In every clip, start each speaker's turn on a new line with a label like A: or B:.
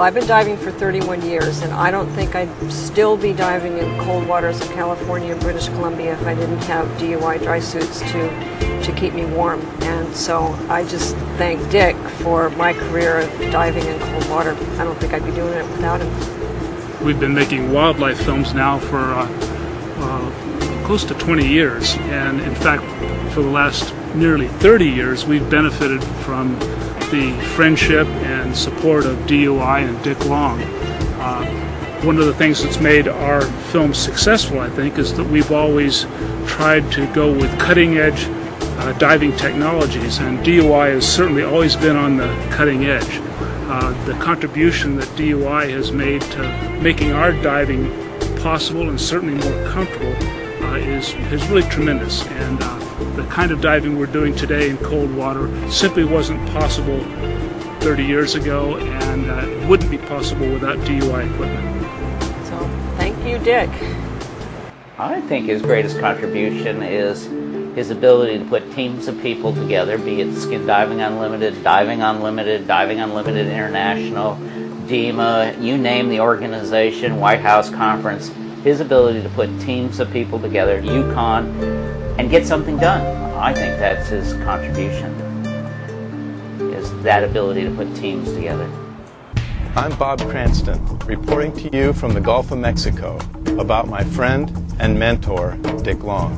A: Well, I've been diving for 31 years, and I don't think I'd still be diving in cold waters of California and British Columbia if I didn't have DUI dry suits to keep me warm. And so I just thank Dick for my career of diving in cold water. I don't think I'd be doing it without him.
B: We've been making wildlife films now for close to 20 years, and in fact for the last nearly 30 years we've benefited from the friendship and support of DUI and Dick Long. One of the things that's made our films successful, I think, is that we've always tried to go with cutting-edge diving technologies, and DUI has certainly always been on the cutting edge. The contribution that DUI has made to making our diving possible and certainly more comfortable is really tremendous, and the kind of diving we're doing today in cold water simply wasn't possible 30 years ago, and it wouldn't be possible without DUI equipment.
A: So thank you, Dick.
C: I think his greatest contribution is his ability to put teams of people together, be it Skin Diving Unlimited, Diving Unlimited, Diving Unlimited International, DEMA, you name the organization, White House Conference. His ability to put teams of people together, Yukon, and get something done. I think that's his contribution, is that ability to put teams together.
D: I'm Bob Cranston, reporting to you from the Gulf of Mexico about my friend and mentor, Dick Long.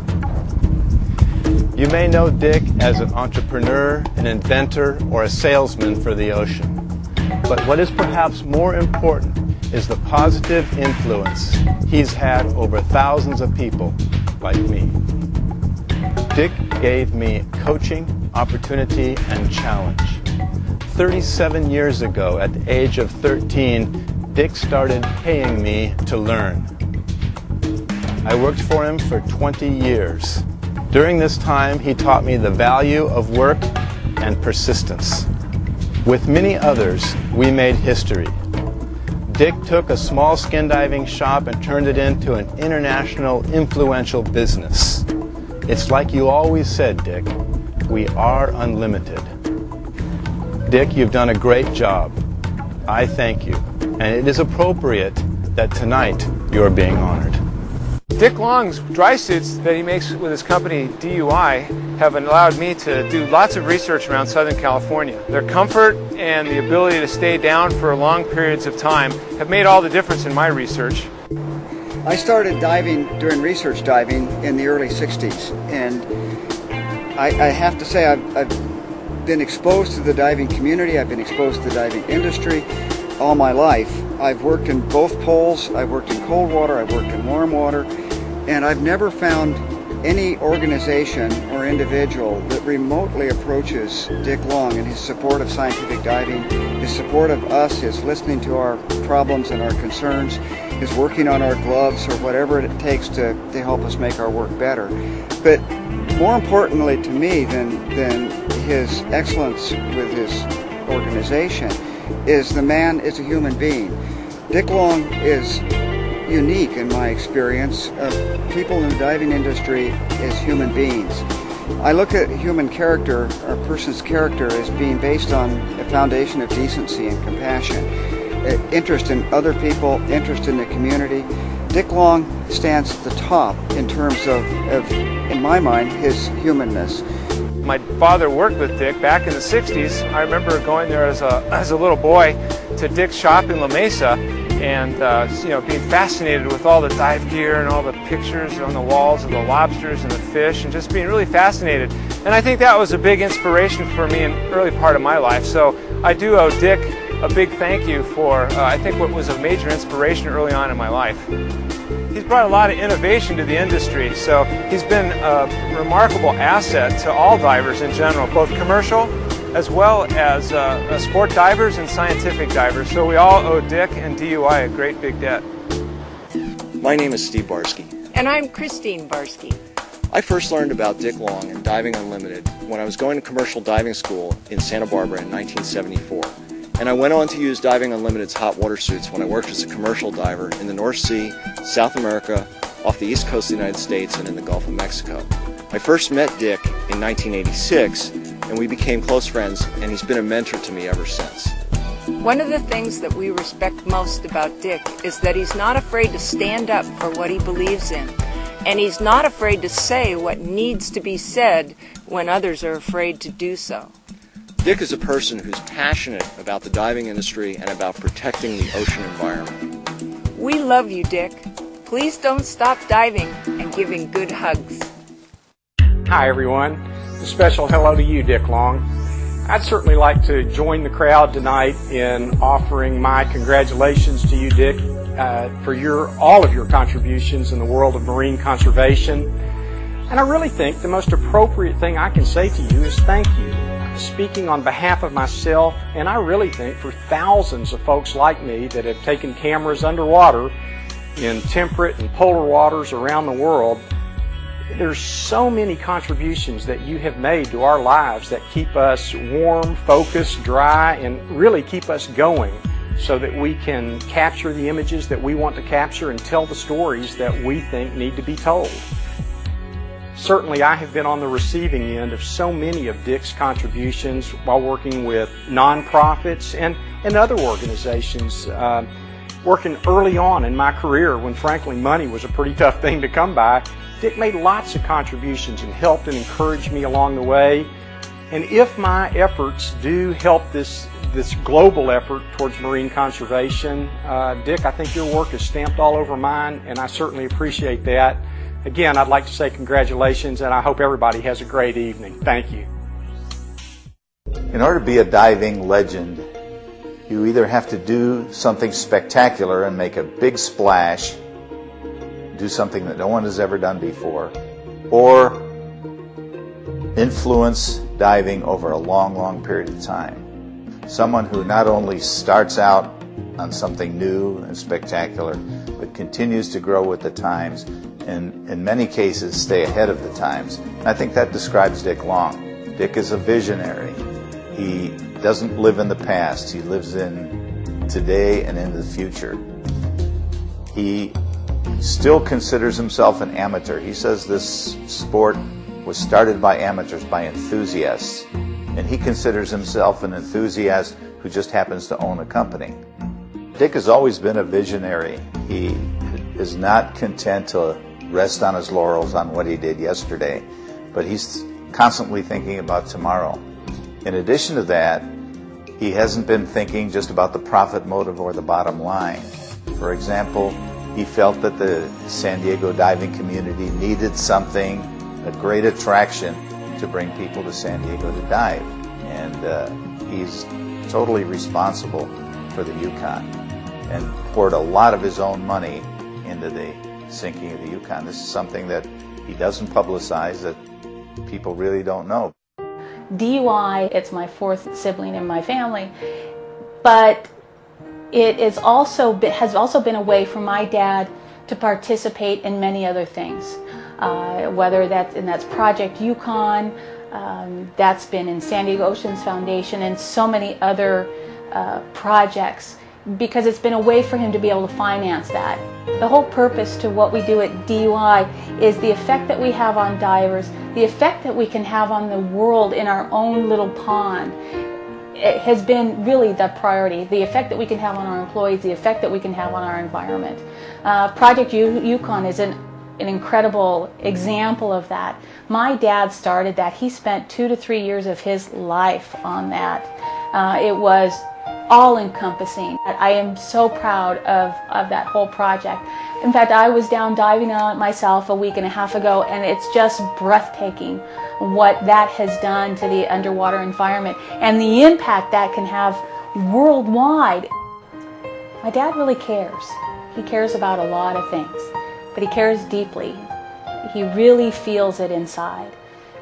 D: You may know Dick as an entrepreneur, an inventor, or a salesman for the ocean. But what is perhaps more important is the positive influence he's had over thousands of people like me. Dick gave me coaching, opportunity, and challenge. 37 years ago, at the age of 13, Dick started paying me to learn. I worked for him for 20 years. During this time, he taught me the value of work and persistence. With many others, we made history. Dick took a small skin diving shop and turned it into an international, influential business. It's like you always said, Dick, we are unlimited. Dick, you've done a great job. I thank you, and it is appropriate that tonight you are being honored.
E: Dick Long's dry suits that he makes with his company DUI have allowed me to do lots of research around Southern California. Their comfort and the ability to stay down for long periods of time have made all the difference in my research.
F: I started diving during research diving in the early 60s, and I have to say I've been exposed to the diving community, I've been exposed to the diving industry all my life. I've worked in both poles, I've worked in cold water, I've worked in warm water, and I've never found any organization or individual that remotely approaches Dick Long in his support of scientific diving, his support of us, his listening to our problems and our concerns, his working on our gloves or whatever it takes to help us make our work better. But more importantly to me than his excellence with his organization is the man is a human being. Dick Long is unique in my experience of people in the diving industry as human beings. I look at human character, or a person's character, as being based on a foundation of decency and compassion, interest in other people, interest in the community. Dick Long stands at the top in terms of in my mind, his humanness.
E: My father worked with Dick back in the 60s. I remember going there as a little boy to Dick's shop in La Mesa, and being fascinated with all the dive gear and all the pictures on the walls of the lobsters and the fish, and just being really fascinated. And I think that was a big inspiration for me in the early part of my life. So I do owe Dick a big thank you for, I think, what was a major inspiration early on in my life. He's brought a lot of innovation to the industry, so he's been a remarkable asset to all divers in general, both commercial as well as sport divers and scientific divers. So we all owe Dick and DUI a great big debt.
G: My name is Steve Barsky.
A: And I'm Christine Barsky.
G: I first learned about Dick Long and Diving Unlimited when I was going to commercial diving school in Santa Barbara in 1974. And I went on to use Diving Unlimited's hot water suits when I worked as a commercial diver in the North Sea, South America, off the east coast of the United States, and in the Gulf of Mexico. I first met Dick in 1986, and we became close friends, and he's been a mentor to me ever since.
H: One of the things that we respect most about Dick is that he's not afraid to stand up for what he believes in, and he's not afraid to say what needs to be said when others are afraid to do so.
G: Dick is a person who's passionate about the diving industry and about protecting the ocean environment.
H: We love you, Dick. Please don't stop diving and giving good hugs.
I: Hi everyone. A special hello to you, Dick Long. I'd certainly like to join the crowd tonight in offering my congratulations to you, Dick, for all of your contributions in the world of marine conservation. And I really think the most appropriate thing I can say to you is thank you. Speaking on behalf of myself, and I really think for thousands of folks like me that have taken cameras underwater in temperate and polar waters around the world, there's so many contributions that you have made to our lives that keep us warm, focused, dry, and really keep us going so that we can capture the images that we want to capture and tell the stories that we think need to be told. Certainly I have been on the receiving end of so many of Dick's contributions while working with nonprofits and other organizations. Working early on in my career when frankly money was a pretty tough thing to come by, Dick made lots of contributions and helped and encouraged me along the way. And if my efforts do help this global effort towards marine conservation, Dick, I think your work is stamped all over mine, and I certainly appreciate that. Again, I'd like to say congratulations, and I hope everybody has a great evening. Thank you.
J: In order to be a diving legend, you either have to do something spectacular and make a big splash, do something that no one has ever done before, or influence diving over a long, long period of time. Someone who not only starts out on something new and spectacular, but continues to grow with the times, and in many cases stay ahead of the times. And I think that describes Dick Long. Dick is a visionary. He doesn't live in the past. He lives in today and into the future. He still considers himself an amateur. He says this sport was started by amateurs, by enthusiasts, and he considers himself an enthusiast who just happens to own a company. Dick has always been a visionary. He is not content to rest on his laurels on what he did yesterday, but he's constantly thinking about tomorrow. In addition to that, he hasn't been thinking just about the profit motive or the bottom line. For example, he felt that the San Diego diving community needed something, a great attraction, to bring people to San Diego to dive. And he's totally responsible for the Yukon and poured a lot of his own money into the sinking of the Yukon. This is something that he doesn't publicize, that people really don't know.
K: DUI, it's my fourth sibling in my family, but it is has also been a way for my dad to participate in many other things, whether that's Project Yukon, that's been in San Diego Oceans Foundation and so many other projects, because it's been a way for him to be able to finance that. The whole purpose to what we do at DUI is the effect that we have on divers, the effect that we can have on the world in our own little pond. It has been really the priority, the effect that we can have on our employees, the effect that we can have on our environment. Project Yukon is an incredible example of that. My dad started that. He spent 2 to 3 years of his life on that. It was all-encompassing. I am so proud of that whole project. In fact, I was down diving on it myself a week and a half ago, and it's just breathtaking what that has done to the underwater environment and the impact that can have worldwide. My dad really cares. He cares about a lot of things, but he cares deeply. He really feels it inside.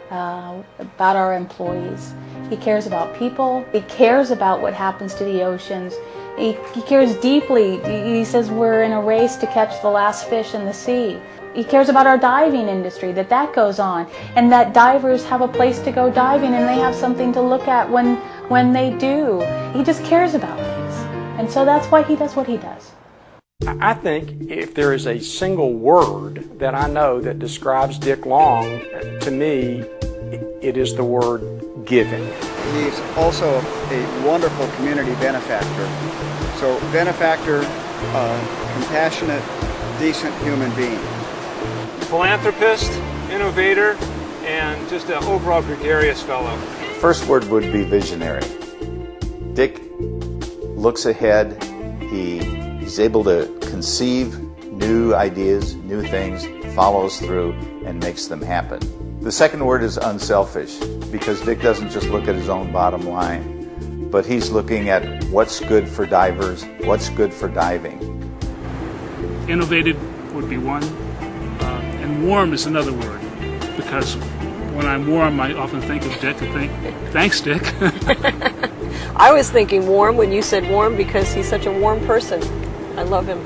K: About our employees. He cares about people. He cares about what happens to the oceans. He cares deeply. He says we're in a race to catch the last fish in the sea. He cares about our diving industry, that goes on, and that divers have a place to go diving and they have something to look at when they do. He just cares about things. And so that's why he does what he does.
I: I think if there is a single word that I know that describes Dick Long, to me, it is the word giving.
F: he's also a wonderful community benefactor. So benefactor, compassionate, decent human being.
E: Philanthropist, innovator, and just an overall gregarious fellow.
J: First word would be visionary. Dick looks ahead. He's able to conceive new ideas, new things, follows through, and makes them happen. The second word is unselfish, because Dick doesn't just look at his own bottom line, but he's looking at what's good for divers, what's good for diving.
B: Innovative would be one, and warm is another word, because when I'm warm, I often think of Dick and think, thanks, Dick.
A: I was thinking warm when you said warm because he's such a warm person. I love him.